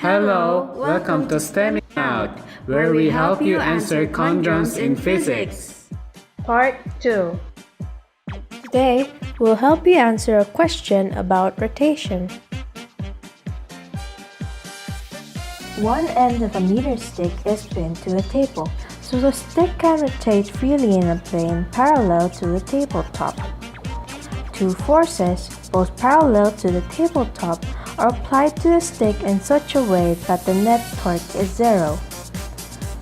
Hello, welcome to STEMing Out, where we help you answer conundrums in physics. Part 2. Today, we'll help you answer a question about rotation. One end of a meter stick is pinned to a table, so the stick can rotate freely in a plane parallel to the tabletop. Two forces, both parallel to the tabletop, are applied to the stick in such a way that the net torque is zero.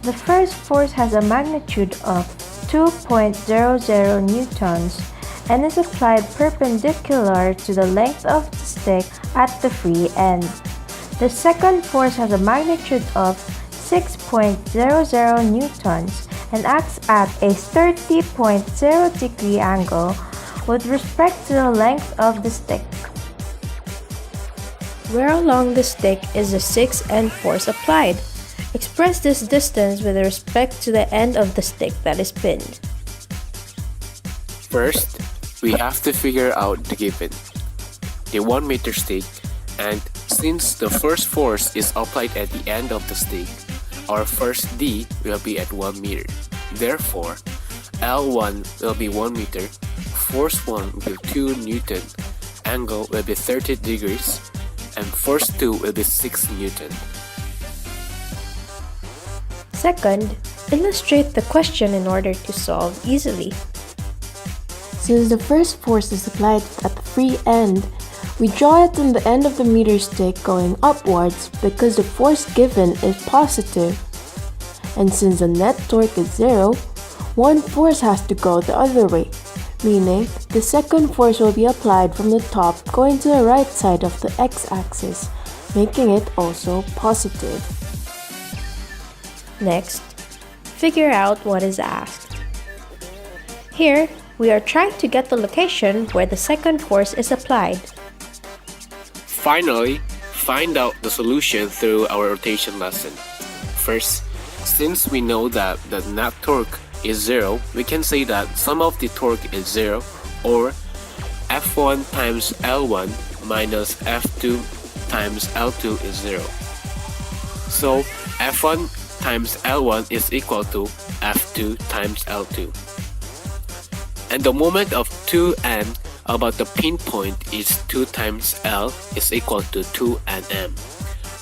The first force has a magnitude of 2.00 newtons and is applied perpendicular to the length of the stick at the free end. The second force has a magnitude of 6.00 newtons and acts at a 30.0 degree angle with respect to the length of the stick. Where along the stick is the 6th end force applied? Express this distance with respect to the end of the stick that is pinned. First, we have to figure out the given, the 1 meter stick, and since the first force is applied at the end of the stick, our first D will be at 1 meter. Therefore, L1 will be 1 meter, force 1 will be 2 newton, angle will be 30 degrees, and force 2 will be 6 newton. Second, illustrate the question in order to solve easily. Since the first force is applied at the free end, we draw it on the end of the meter stick going upwards because the force given is positive. And since the net torque is zero, one force has to go the other way, meaning the second force will be applied from the top going to the right side of the x-axis, making it also positive. Next, figure out what is asked. Here, we are trying to get the location where the second force is applied. Finally, find out the solution through our rotation lesson. First, since we know that the net torque is 0, we can say that sum of the torque is 0, or F1 times L1 minus F2 times L2 is 0. So F1 times L1 is equal to F2 times L2. And the moment of 2n about the pinpoint is 2 times L is equal to 2nm.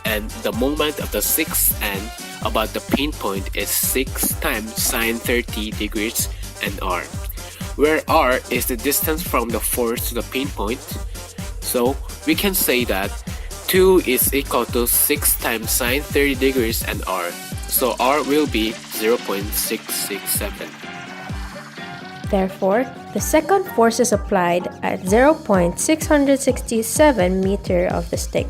And the moment of the 6n about the pinpoint is 6 times sine 30 degrees and r, where r is the distance from the force to the pinpoint. So we can say that 2 is equal to 6 times sine 30 degrees and r. So r will be 0.667. Therefore, the second force is applied at 0.667 meter of the stick.